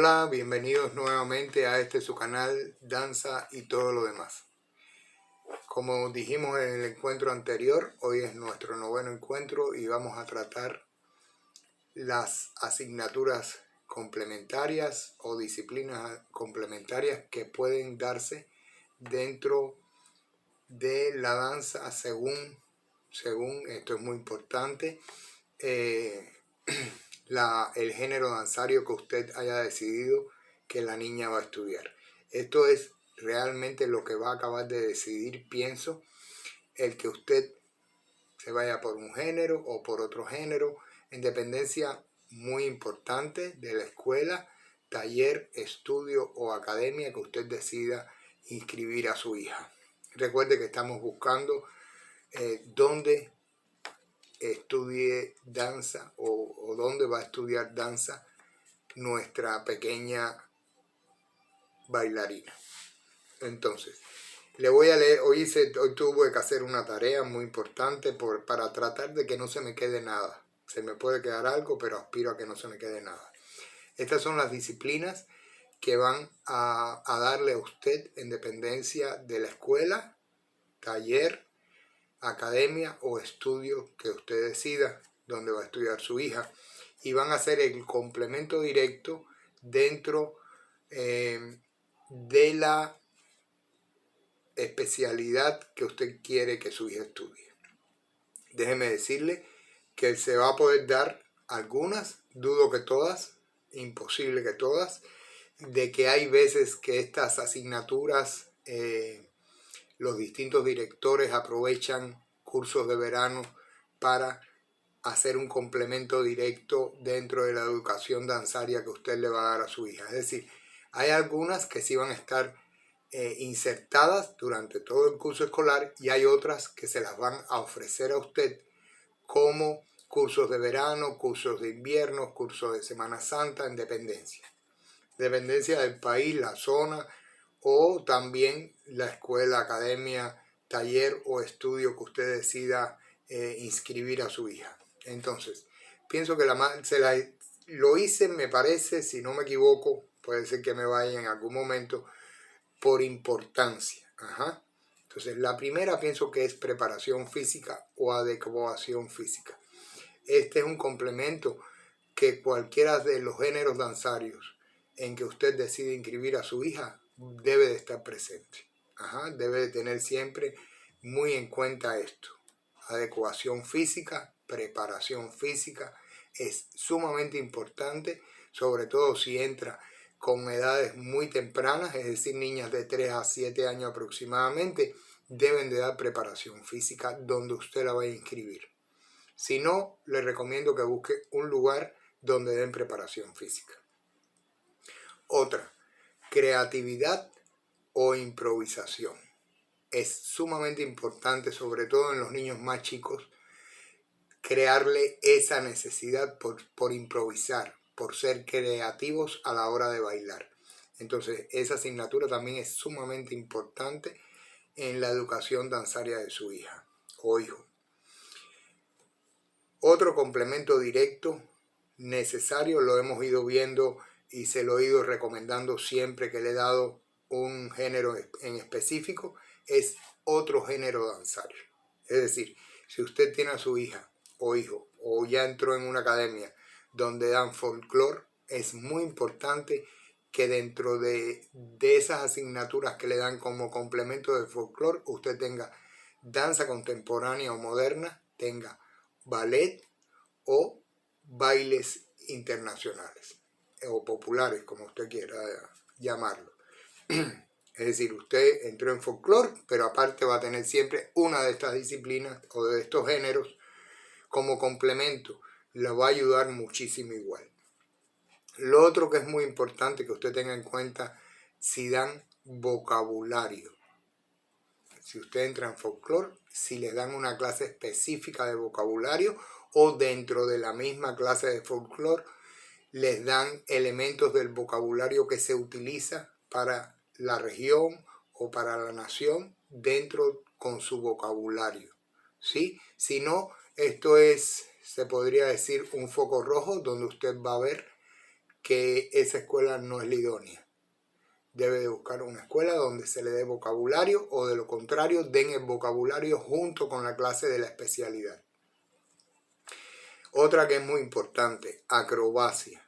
Hola, bienvenidos nuevamente a su canal Danza y todo lo demás. Como dijimos en el encuentro anterior, hoy es nuestro noveno encuentro y vamos a tratar las asignaturas complementarias o disciplinas complementarias que pueden darse dentro de la danza según esto es muy importante, el género danzario que usted haya decidido que la niña va a estudiar. Esto es realmente lo que va a acabar de decidir, pienso, el que usted se vaya por un género o por otro género, en dependencia muy importante de la escuela, taller, estudio o academia que usted decida inscribir a su hija. Recuerde que estamos buscando dónde estudie danza o dónde va a estudiar danza nuestra pequeña bailarina. Entonces, le voy a leer, hoy tuve que hacer una tarea muy importante para tratar de que no se me quede nada. Se me puede quedar algo, pero aspiro a que no se me quede nada. Estas son las disciplinas que van a darle a usted en dependencia de la escuela, taller, academia o estudio que usted decida donde va a estudiar su hija, y van a ser el complemento directo dentro de la especialidad que usted quiere que su hija estudie. Déjeme decirle que se va a poder dar algunas, dudo que todas, imposible que todas, de que hay veces que estas asignaturas los distintos directores aprovechan cursos de verano para hacer un complemento directo dentro de la educación danzaria que usted le va a dar a su hija. Es decir, hay algunas que sí van a estar insertadas durante todo el curso escolar y hay otras que se las van a ofrecer a usted como cursos de verano, cursos de invierno, cursos de Semana Santa, en dependencia del país, la zona, o también la escuela, academia, taller o estudio que usted decida inscribir a su hija. Entonces, pienso que lo hice, me parece, si no me equivoco, puede ser que me vaya en algún momento, por importancia. Entonces, la primera pienso que es preparación física o adecuación física. Este es un complemento que cualquiera de los géneros danzarios en que usted decide inscribir a su hija debe de estar presente. Debe de tener siempre muy en cuenta esto. Adecuación física, preparación física es sumamente importante, sobre todo si entra con edades muy tempranas, es decir, niñas de 3 a 7 años aproximadamente, deben de dar preparación física donde usted la vaya a inscribir. Si no, le recomiendo que busque un lugar donde den preparación física. Otra, creatividad o improvisación. Es sumamente importante, sobre todo en los niños más chicos, crearle esa necesidad por improvisar, por ser creativos a la hora de bailar. Entonces, esa asignatura también es sumamente importante en la educación danzaria de su hija o hijo. Otro complemento directo necesario, lo hemos ido viendo y se lo he ido recomendando siempre que le he dado un género en específico, es otro género danzario. Es decir, si usted tiene a su hija o hijo o ya entró en una academia donde dan folclore, es muy importante que dentro de esas asignaturas que le dan como complemento de folclore, usted tenga danza contemporánea o moderna, tenga ballet o bailes internacionales o populares, como usted quiera llamarlo. Es decir, usted entró en folclore, pero aparte va a tener siempre una de estas disciplinas o de estos géneros como complemento. Le va a ayudar muchísimo igual. Lo otro que es muy importante que usted tenga en cuenta, si dan vocabulario. Si usted entra en folclore, si le dan una clase específica de vocabulario o dentro de la misma clase de folclore les dan elementos del vocabulario que se utiliza para la región o para la nación dentro con su vocabulario. ¿Sí? Si no, esto es, se podría decir, un foco rojo donde usted va a ver que esa escuela no es la idónea. Debe de buscar una escuela donde se le dé vocabulario, o de lo contrario den el vocabulario junto con la clase de la especialidad. Otra que es muy importante, acrobacia.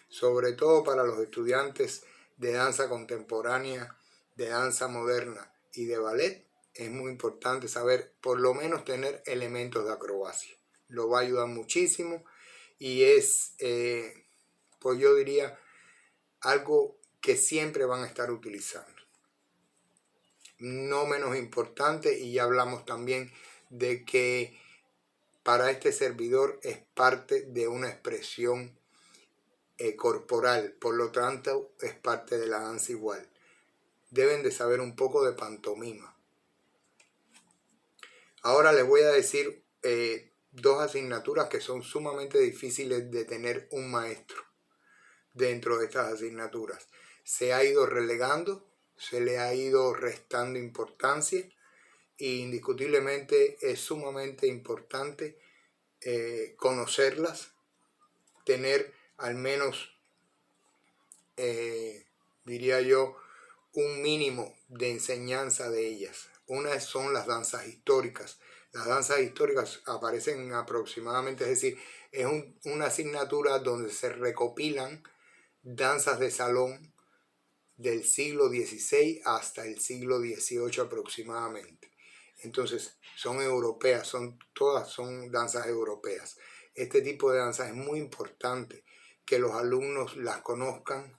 Sobre todo para los estudiantes de danza contemporánea, de danza moderna y de ballet, es muy importante saber, por lo menos tener elementos de acrobacia. Lo va a ayudar muchísimo y es, pues yo diría, algo que siempre van a estar utilizando. No menos importante, y ya hablamos también de que para este servidor es parte de una expresión corporal, por lo tanto es parte de la danza igual. Deben de saber un poco de pantomima. Ahora les voy a decir dos asignaturas que son sumamente difíciles de tener un maestro dentro de estas asignaturas. Se ha ido relegando, se le ha ido restando importancia, e indiscutiblemente es sumamente importante conocerlas, tener al menos, diría yo, un mínimo de enseñanza de ellas. Una son las danzas históricas. Las danzas históricas aparecen aproximadamente, es decir, es una asignatura donde se recopilan danzas de salón del siglo XVI hasta el siglo XVIII aproximadamente. Entonces son europeas, todas son danzas europeas. Este tipo de danzas es muy importante que los alumnos las conozcan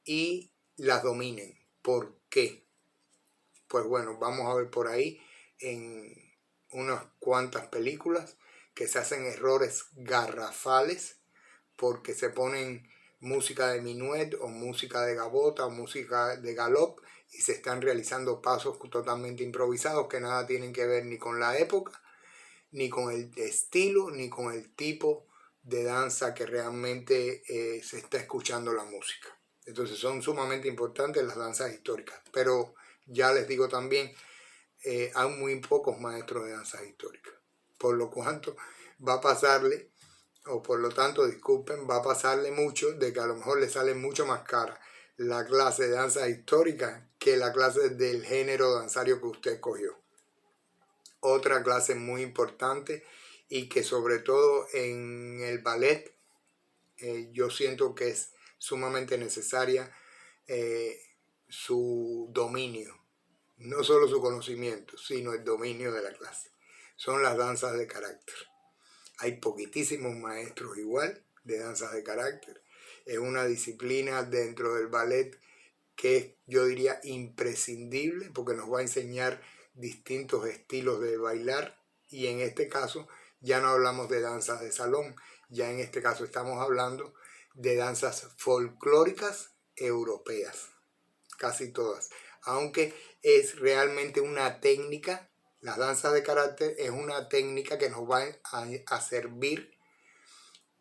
y las dominen. ¿Por qué? Pues bueno, vamos a ver por ahí en unas cuantas películas que se hacen errores garrafales porque se ponen música de minuet o música de gavota o música de galop y se están realizando pasos totalmente improvisados que nada tienen que ver ni con la época, ni con el estilo, ni con el tipo de danza que realmente se está escuchando la música. Entonces son sumamente importantes las danzas históricas, pero ya les digo también, hay muy pocos maestros de danzas históricas, por lo cuanto va a pasarle, o por lo tanto, disculpen, va a pasarle mucho de que a lo mejor le sale mucho más cara la clase de danza histórica que la clase del género danzario que usted escogió. Otra clase muy importante y que sobre todo en el ballet yo siento que es sumamente necesaria su dominio, no solo su conocimiento, sino el dominio de la clase. Son las danzas de carácter. Hay poquitísimos maestros igual de danzas de carácter. Es una disciplina dentro del ballet que es, yo diría, imprescindible porque nos va a enseñar distintos estilos de bailar, y en este caso ya no hablamos de danzas de salón, ya en este caso estamos hablando de danzas folclóricas europeas, casi todas, aunque es realmente una técnica. Las danzas de carácter es una técnica que nos va a servir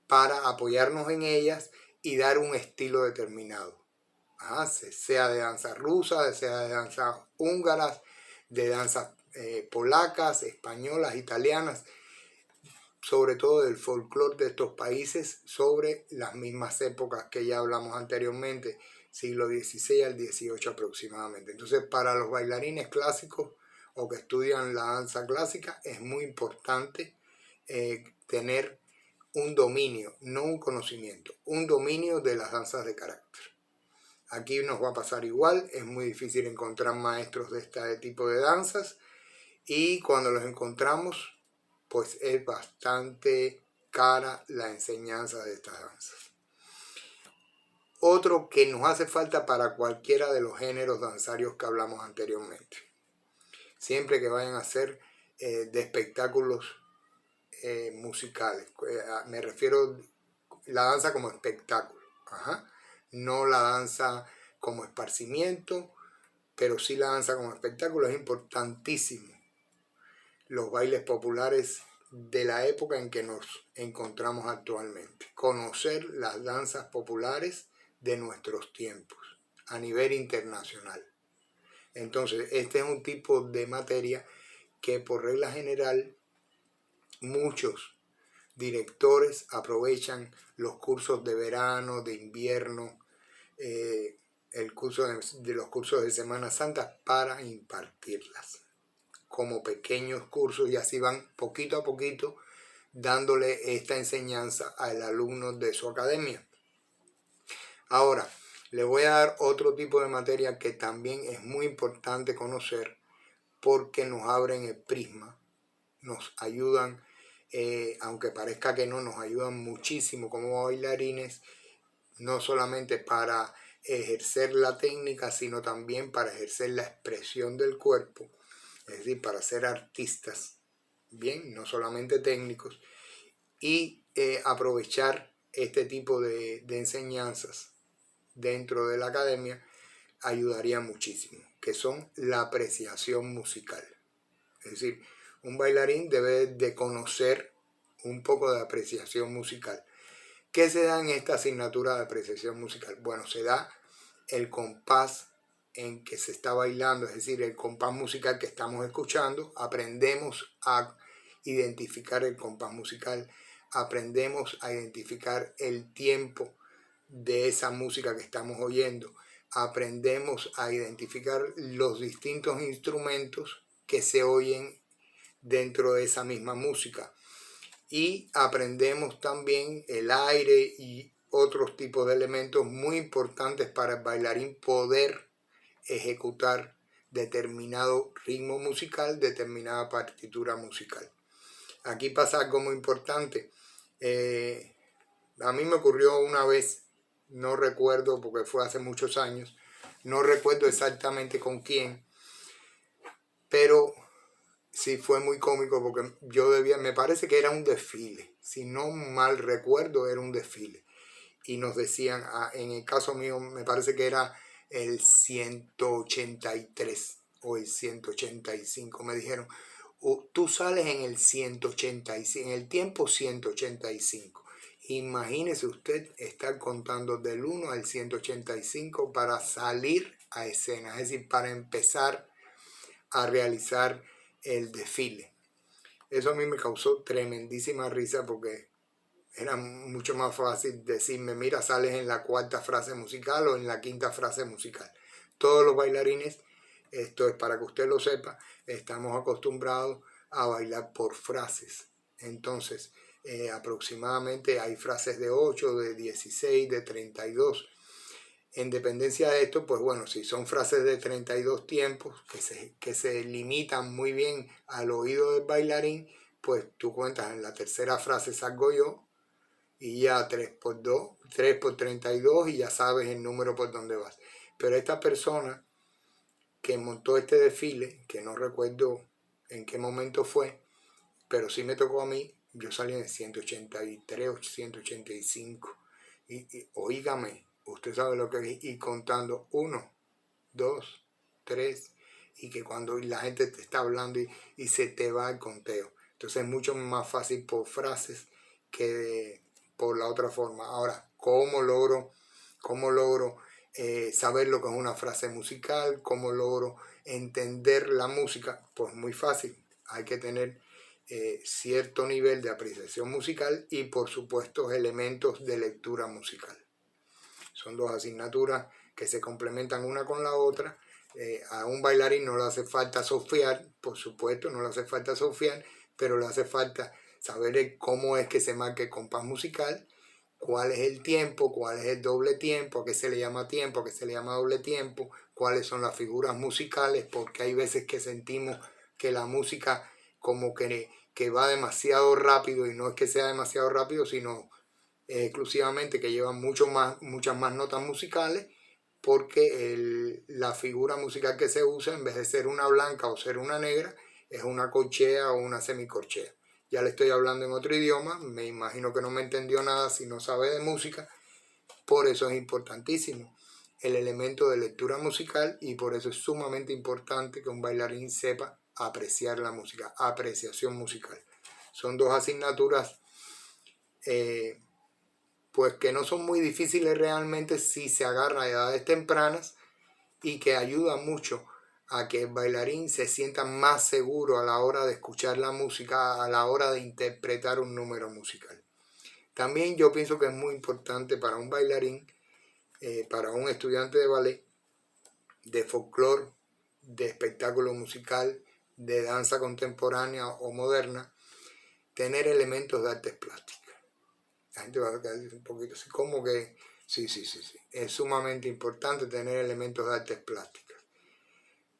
para apoyarnos en ellas y dar un estilo determinado. Sea de danza rusa, sea de danzas húngaras, de danzas polacas, españolas, italianas, sobre todo del folclore de estos países sobre las mismas épocas que ya hablamos anteriormente, siglo XVI al XVIII aproximadamente. Entonces, para los bailarines clásicos o que estudian la danza clásica es muy importante tener un dominio, no un conocimiento, un dominio de las danzas de carácter. Aquí nos va a pasar igual, es muy difícil encontrar maestros de este tipo de danzas y cuando los encontramos, pues es bastante cara la enseñanza de estas danzas. Otro que nos hace falta para cualquiera de los géneros danzarios que hablamos anteriormente. Siempre que vayan a hacer de espectáculos musicales, me refiero a la danza como espectáculo, no la danza como esparcimiento, pero sí la danza como espectáculo. Es importantísimo los bailes populares de la época en que nos encontramos actualmente, conocer las danzas populares de nuestros tiempos a nivel internacional. Entonces, este es un tipo de materia que por regla general muchos directores aprovechan los cursos de verano, de invierno, el curso de los cursos de Semana Santa para impartirlas como pequeños cursos, y así van poquito a poquito dándole esta enseñanza al alumno de su academia. Ahora, le voy a dar otro tipo de materia que también es muy importante conocer porque nos abren el prisma, nos ayudan, aunque parezca que no, nos ayudan muchísimo como bailarines, no solamente para ejercer la técnica, sino también para ejercer la expresión del cuerpo, es decir, para ser artistas, bien, no solamente técnicos, y aprovechar este tipo de enseñanzas dentro de la academia ayudaría muchísimo, que son la apreciación musical. Es decir, un bailarín debe de conocer un poco de apreciación musical. ¿Qué se da en esta asignatura de apreciación musical? Bueno, se da el compás en que se está bailando, es decir, el compás musical que estamos escuchando. Aprendemos a identificar el compás musical, aprendemos a identificar el tiempo de esa música que estamos oyendo, aprendemos a identificar los distintos instrumentos que se oyen dentro de esa misma música, y aprendemos también el aire y otros tipos de elementos muy importantes para el bailarín poder ejecutar determinado ritmo musical, determinada partitura musical. Aquí pasa algo muy importante. A mí me ocurrió una vez, no recuerdo porque fue hace muchos años, no recuerdo exactamente con quién, pero sí fue muy cómico porque me parece que era un desfile, si no mal recuerdo era un desfile, y nos decían, en el caso mío me parece que era el 183 o el 185, me dijeron, tú sales en el 185, en el tiempo 185. Imagínese usted estar contando del 1 al 185 para salir a escena, es decir, para empezar a realizar el desfile. Eso a mí me causó tremendísima risa porque era mucho más fácil decirme, mira, sales en la cuarta frase musical o en la quinta frase musical. Todos los bailarines, esto es para que usted lo sepa, estamos acostumbrados a bailar por frases. Entonces, aproximadamente hay frases de 8, de 16, de 32. En dependencia de esto, pues bueno, si son frases de 32 tiempos que se limitan muy bien al oído del bailarín, pues tú cuentas, en la tercera frase salgo yo y ya 3 por 2, 3 por 32 y ya sabes el número por donde vas. Pero esta persona que montó este desfile, que no recuerdo en qué momento fue, pero sí me tocó a mí, yo salí en el 183 o 185. Y oígame, usted sabe lo que es ir contando 1, 2, 3, y que cuando la gente te está hablando y se te va el conteo. Entonces es mucho más fácil por frases que por la otra forma. Ahora, ¿cómo logro saber lo que es una frase musical? ¿Cómo logro entender la música? Pues muy fácil. Hay que tener cierto nivel de apreciación musical y por supuesto elementos de lectura musical. Son dos asignaturas que se complementan una con la otra. A un bailarín no le hace falta solfear, por supuesto, no le hace falta solfear, pero le hace falta saber cómo es que se marca el compás musical, cuál es el tiempo, cuál es el doble tiempo, a qué se le llama tiempo, a qué se le llama doble tiempo, cuáles son las figuras musicales, porque hay veces que sentimos que la música como que va demasiado rápido, y no es que sea demasiado rápido, sino exclusivamente que lleva muchas más notas musicales, porque la figura musical que se usa, en vez de ser una blanca o ser una negra, es una corchea o una semicorchea. Ya le estoy hablando en otro idioma, me imagino que no me entendió nada si no sabe de música. Por eso es importantísimo el elemento de lectura musical, y por eso es sumamente importante que un bailarín sepa apreciar la música, apreciación musical. Son dos asignaturas pues que no son muy difíciles realmente si se agarra a edades tempranas, y que ayuda mucho a que el bailarín se sienta más seguro a la hora de escuchar la música, a la hora de interpretar un número musical. También yo pienso que es muy importante para un bailarín, para un estudiante de ballet, de folclore, de espectáculo musical, de danza contemporánea o moderna, tener elementos de artes plásticas. La gente va a quedar un poquito así, como que sí. Es sumamente importante tener elementos de artes plásticas.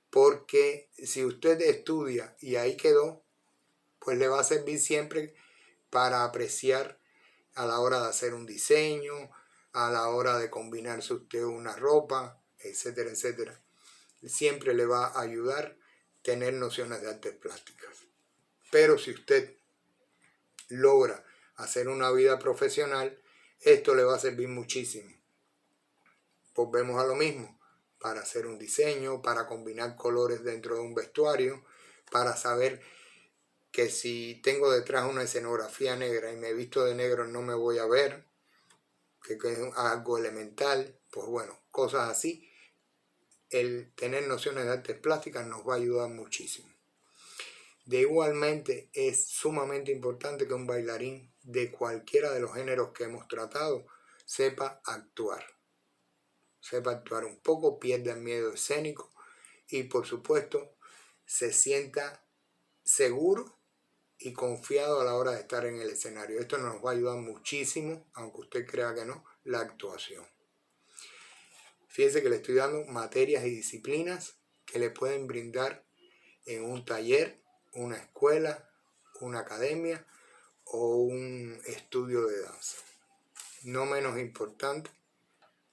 Porque si usted estudia y ahí quedó, pues le va a servir siempre para apreciar a la hora de hacer un diseño, a la hora de combinarse usted una ropa, etcétera, etcétera. Siempre le va a ayudar tener nociones de artes plásticas. Pero si usted logra hacer una vida profesional, esto le va a servir muchísimo. Volvemos a lo mismo, para hacer un diseño, para combinar colores dentro de un vestuario, para saber que si tengo detrás una escenografía negra y me visto de negro no me voy a ver, que es algo elemental, pues bueno, cosas así. El tener nociones de artes plásticas nos va a ayudar muchísimo. De igualmente es sumamente importante que un bailarín de cualquiera de los géneros que hemos tratado sepa actuar un poco, pierda el miedo escénico y por supuesto se sienta seguro y confiado a la hora de estar en el escenario. Esto nos va a ayudar muchísimo, aunque usted crea que no, la actuación. Fíjense que le estoy dando materias y disciplinas que le pueden brindar en un taller, una escuela, una academia o un estudio de danza. No menos importante,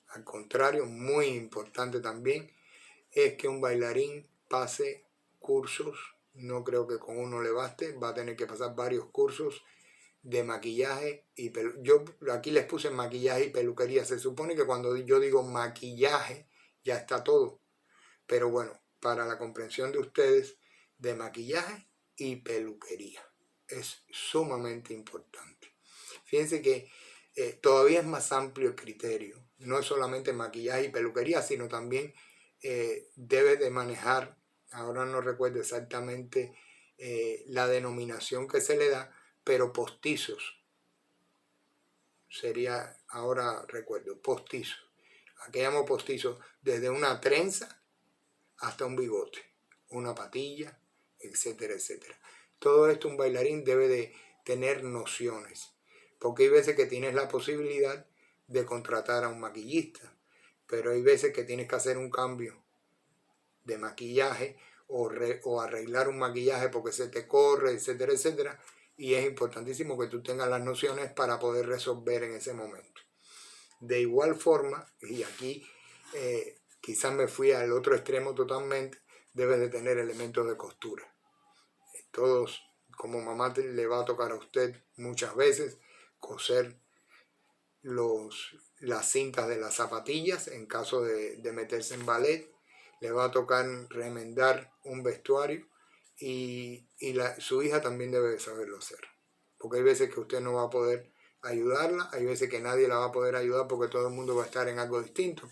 al contrario, muy importante también, es que un bailarín pase cursos. No creo que con uno le baste, va a tener que pasar varios cursos de maquillaje y yo aquí les puse maquillaje y peluquería. Se supone que cuando yo digo maquillaje ya está todo, pero bueno, para la comprensión de ustedes, de maquillaje y peluquería es sumamente importante. Fíjense que todavía es más amplio el criterio, no es solamente maquillaje y peluquería, sino también debe de manejar, ahora no recuerdo exactamente la denominación que se le da, pero postizos, sería, ahora recuerdo, postizos. ¿A qué llamo postizos? Desde una trenza hasta un bigote, una patilla, etcétera, etcétera. Todo esto un bailarín debe de tener nociones, porque hay veces que tienes la posibilidad de contratar a un maquillista, pero hay veces que tienes que hacer un cambio de maquillaje o arreglar un maquillaje porque se te corre, etcétera, etcétera, y es importantísimo que tú tengas las nociones para poder resolver en ese momento. De igual forma, y aquí quizás me fui al otro extremo totalmente, debes de tener elementos de costura. Todos, como mamá le va a tocar a usted muchas veces coser las cintas de las zapatillas en caso de meterse en ballet, le va a tocar remendar un vestuario y su hija también debe de saberlo hacer, porque hay veces que usted no va a poder ayudarla, hay veces que nadie la va a poder ayudar porque todo el mundo va a estar en algo distinto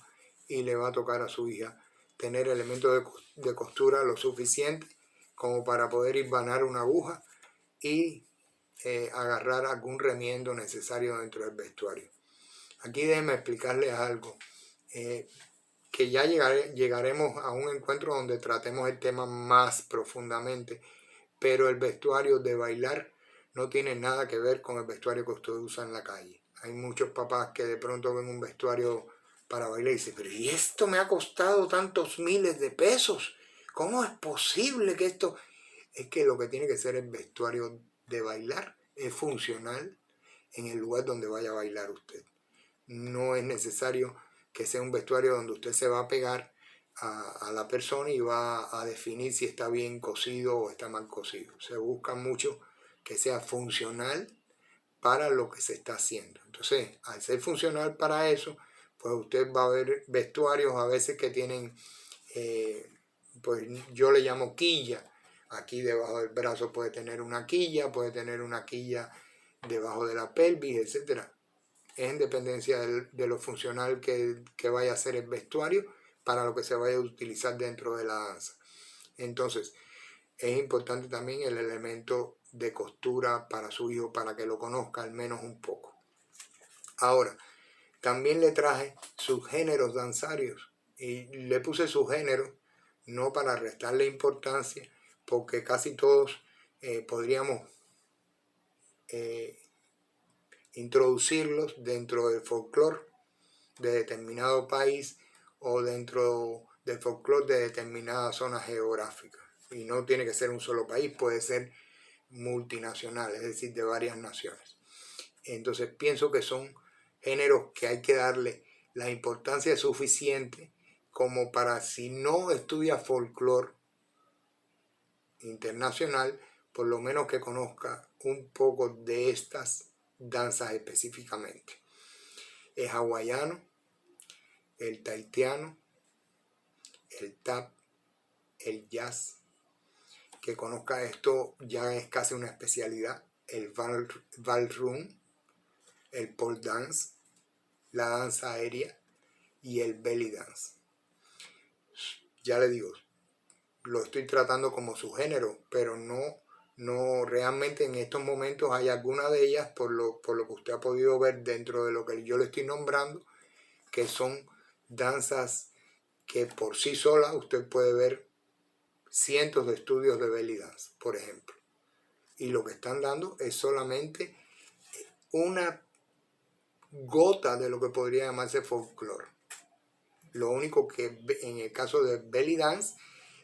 y le va a tocar a su hija tener elementos de costura lo suficiente como para poder hilvanar una aguja y agarrar algún remiendo necesario dentro del vestuario. Aquí déjenme explicarles algo, que ya llegaremos a un encuentro donde tratemos el tema más profundamente, pero el vestuario de bailar no tiene nada que ver con el vestuario que usted usa en la calle. Hay muchos papás que de pronto ven un vestuario para bailar y dicen, pero ¿y esto me ha costado tantos miles de pesos? ¿Cómo es posible que esto...? Es que lo que tiene que ser el vestuario de bailar es funcional en el lugar donde vaya a bailar usted. No es necesario que sea un vestuario donde usted se va a pegar a la persona y va a definir si está bien cosido o está mal cosido. Se busca mucho que sea funcional para lo que se está haciendo. Entonces, al ser funcional para eso, pues usted va a ver vestuarios a veces que tienen, pues yo le llamo quilla. Aquí debajo del brazo puede tener una quilla debajo de la pelvis, etcétera. Es en dependencia de lo funcional que vaya a ser el vestuario para lo que se vaya a utilizar dentro de la danza. Entonces, es importante también el elemento de costura para su hijo, para que lo conozca al menos un poco. Ahora, también le traje sus géneros danzarios y le puse sus géneros no para restarle importancia, porque casi todos podríamos introducirlos dentro del folclore de determinado país o dentro del folclore de determinada zona geográfica. Y no tiene que ser un solo país, puede ser multinacional, es decir, de varias naciones. Entonces pienso que son géneros que hay que darle la importancia suficiente como para, si no estudia folclore internacional, por lo menos que conozca un poco de estas danzas específicamente. El hawaiano, el tahitiano, el tap, el jazz, que conozca esto ya es casi una especialidad, el ballroom, el pole dance, la danza aérea y el belly dance. Ya le digo, lo estoy tratando como su género, pero no realmente en estos momentos hay alguna de ellas, por lo que usted ha podido ver dentro de lo que yo le estoy nombrando, que son danzas que por sí solas usted puede ver cientos de estudios de belly dance, por ejemplo. Y lo que están dando es solamente una gota de lo que podría llamarse folclore. Lo único que en el caso de belly dance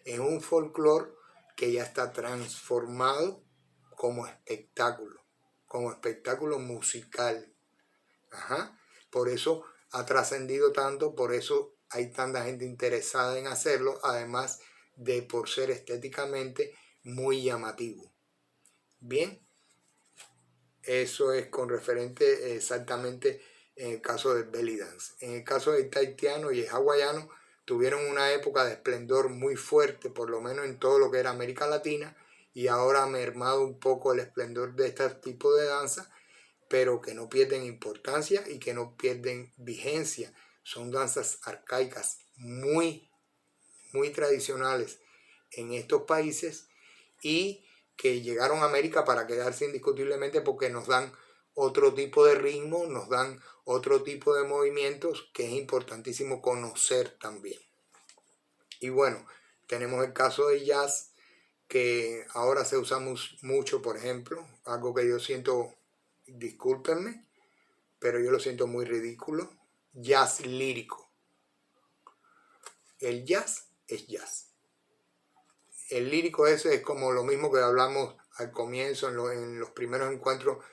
es un folclore que ya está transformado como espectáculo musical. Ajá. Por eso ha trascendido tanto, por eso hay tanta gente interesada en hacerlo, además de por ser estéticamente muy llamativo. Bien, eso es con referente exactamente en el caso del belly dance. En el caso del tahitiano y el hawaiano tuvieron una época de esplendor muy fuerte, por lo menos en todo lo que era América Latina, y ahora ha mermado un poco el esplendor de este tipo de danza, pero que no pierden importancia y que no pierden vigencia. Son danzas arcaicas muy tradicionales en estos países y que llegaron a América para quedarse indiscutiblemente, porque nos dan otro tipo de ritmo, nos dan otro tipo de movimientos que es importantísimo conocer también. Y bueno, tenemos el caso del jazz, que ahora se usa mucho, por ejemplo, algo que yo siento, discúlpenme, pero yo lo siento muy ridículo, jazz lírico. El jazz es jazz. El lírico ese es como lo mismo que hablamos al comienzo en los primeros encuentros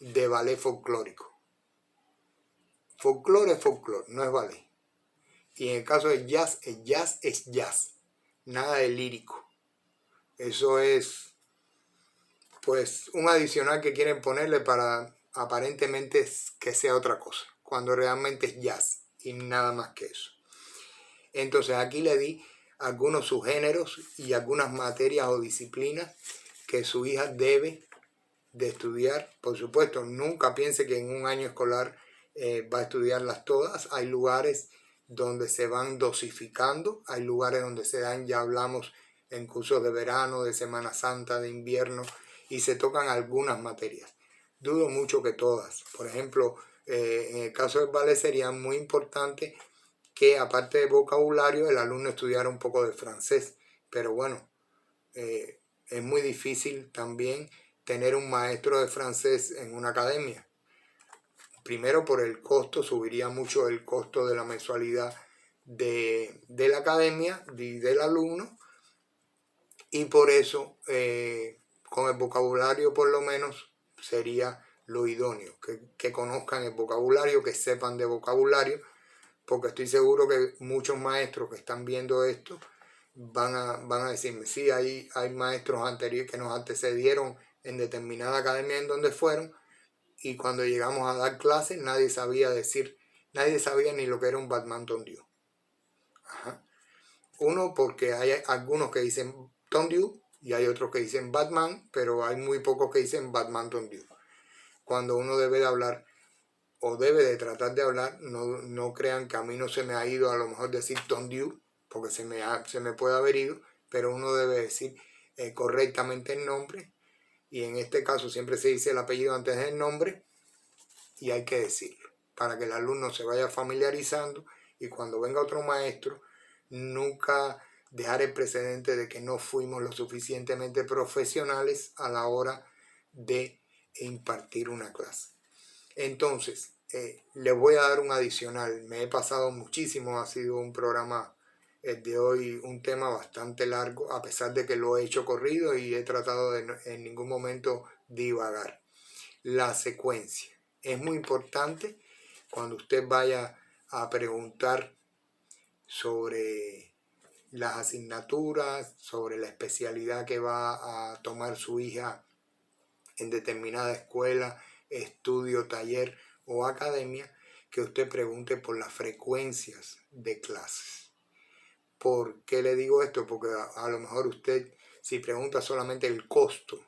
de ballet folclórico. Folclore es folclore, no es ballet. Y en el caso del jazz, el jazz es jazz, nada de lírico. Eso es pues un adicional que quieren ponerle para aparentemente que sea otra cosa, cuando realmente es jazz y nada más que eso. Entonces aquí le di algunos subgéneros y algunas materias o disciplinas que su hija debe de estudiar. Por supuesto, nunca piense que en un año escolar va a estudiarlas todas. Hay lugares donde se van dosificando, hay lugares donde se dan, ya hablamos, en cursos de verano, de Semana Santa, de invierno, y se tocan algunas materias. Dudo mucho que todas. Por ejemplo, en el caso del ballet sería muy importante que, aparte de vocabulario, el alumno estudiara un poco de francés. Pero bueno, es muy difícil también tener un maestro de francés en una academia. Primero, por el costo, subiría mucho el costo de la mensualidad de la academia y del alumno, y por eso con el vocabulario por lo menos sería lo idóneo, que conozcan el vocabulario, que sepan de vocabulario, porque estoy seguro que muchos maestros que están viendo esto van a decirme, sí, hay maestros anteriores que nos antecedieron en determinada academia en donde fueron, y cuando llegamos a dar clases nadie sabía ni lo que era un badminton diu. Uno, porque hay algunos que dicen tondiu y hay otros que dicen Batman, pero hay muy pocos que dicen badminton diu. Cuando uno debe de hablar o debe de tratar de hablar, no crean que a mí no se me ha ido a lo mejor decir tondiu, porque se me puede haber ido, pero uno debe decir correctamente el nombre, y en este caso siempre se dice el apellido antes del nombre, y hay que decirlo, para que el alumno se vaya familiarizando y cuando venga otro maestro, nunca dejar el precedente de que no fuimos lo suficientemente profesionales a la hora de impartir una clase. Entonces, les voy a dar un adicional. Me he pasado muchísimo, ha sido un programa de hoy, un tema bastante largo, a pesar de que lo he hecho corrido y he tratado de en ningún momento divagar. La secuencia. Es muy importante cuando usted vaya a preguntar sobre las asignaturas, sobre la especialidad que va a tomar su hija en determinada escuela, estudio, taller o academia, que usted pregunte por las frecuencias de clases. ¿Por qué le digo esto? Porque a lo mejor usted, si pregunta solamente el costo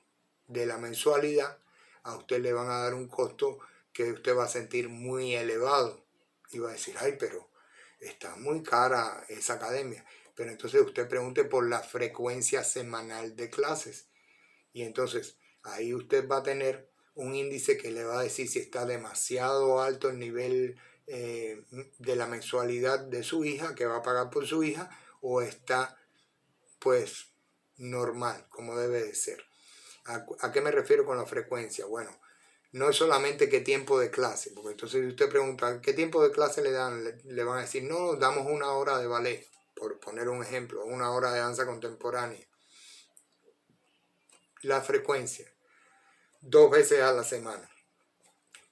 de la mensualidad, a usted le van a dar un costo que usted va a sentir muy elevado y va a decir, ay, pero está muy cara esa academia. Pero entonces usted pregunte por la frecuencia semanal de clases y entonces ahí usted va a tener un índice que le va a decir si está demasiado alto el nivel de la mensualidad de su hija, que va a pagar por su hija, o está pues normal, como debe de ser. ¿A qué me refiero con la frecuencia? Bueno, no es solamente qué tiempo de clase, porque entonces si usted pregunta qué tiempo de clase le dan, le van a decir, no, damos una hora de ballet, por poner un ejemplo, una hora de danza contemporánea. La frecuencia, 2 veces a la semana.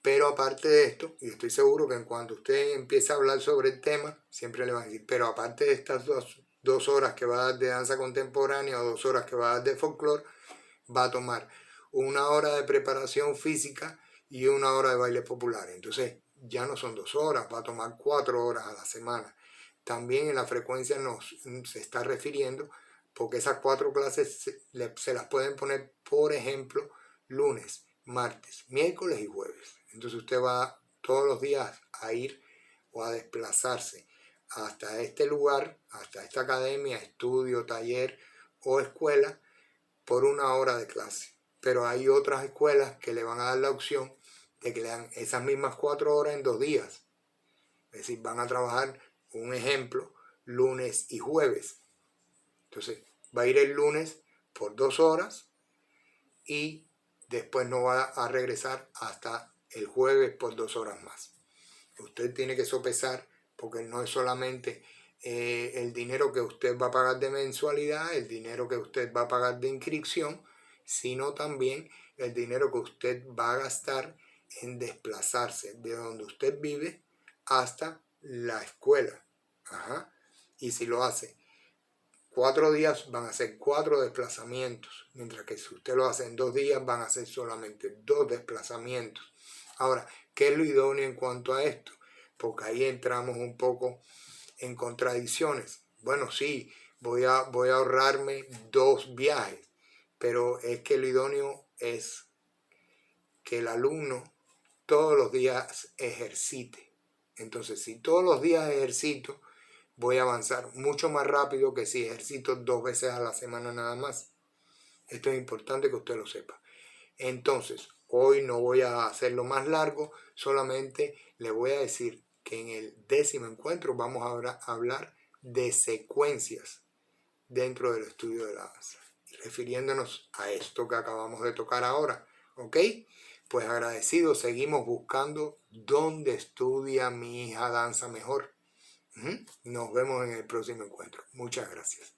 Pero aparte de esto, y estoy seguro que en cuanto usted empiece a hablar sobre el tema, siempre le van a decir, pero aparte de estas dos horas que va a dar de danza contemporánea o 2 horas que va a dar de folclore, va a tomar una hora de preparación física y una hora de baile popular. Entonces ya no son 2 horas, va a tomar 4 horas a la semana. También en la frecuencia se está refiriendo porque esas 4 clases se las pueden poner, por ejemplo, lunes, martes, miércoles y jueves. Entonces usted va todos los días a ir o a desplazarse hasta este lugar, hasta esta academia, estudio, taller o escuela por una hora de clase. Pero hay otras escuelas que le van a dar la opción de que le dan esas mismas 4 horas en 2 días. Es decir, van a trabajar, un ejemplo, lunes y jueves. Entonces, va a ir el lunes por 2 horas y después no va a regresar hasta el jueves por 2 horas más. Usted tiene que sopesar, porque no es solamente el dinero que usted va a pagar de mensualidad, el dinero que usted va a pagar de inscripción, sino también el dinero que usted va a gastar en desplazarse de donde usted vive hasta la escuela. Ajá. Y si lo hace 4 días, van a ser 4 desplazamientos, mientras que si usted lo hace en 2 días, van a ser solamente 2 desplazamientos. Ahora, ¿qué es lo idóneo en cuanto a esto? Porque ahí entramos un poco en contradicciones. Bueno, sí, voy a ahorrarme 2 viajes, pero es que lo idóneo es que el alumno todos los días ejercite. Entonces, si todos los días ejercito, voy a avanzar mucho más rápido que si ejercito 2 veces a la semana nada más. Esto es importante que usted lo sepa. Entonces, hoy no voy a hacerlo más largo, solamente le voy a decir que en el 10º encuentro vamos a hablar de secuencias dentro del estudio de la danza, refiriéndonos a esto que acabamos de tocar ahora, ¿ok? Pues agradecido, seguimos buscando dónde estudia mi hija danza mejor. Nos vemos en el próximo encuentro. Muchas gracias.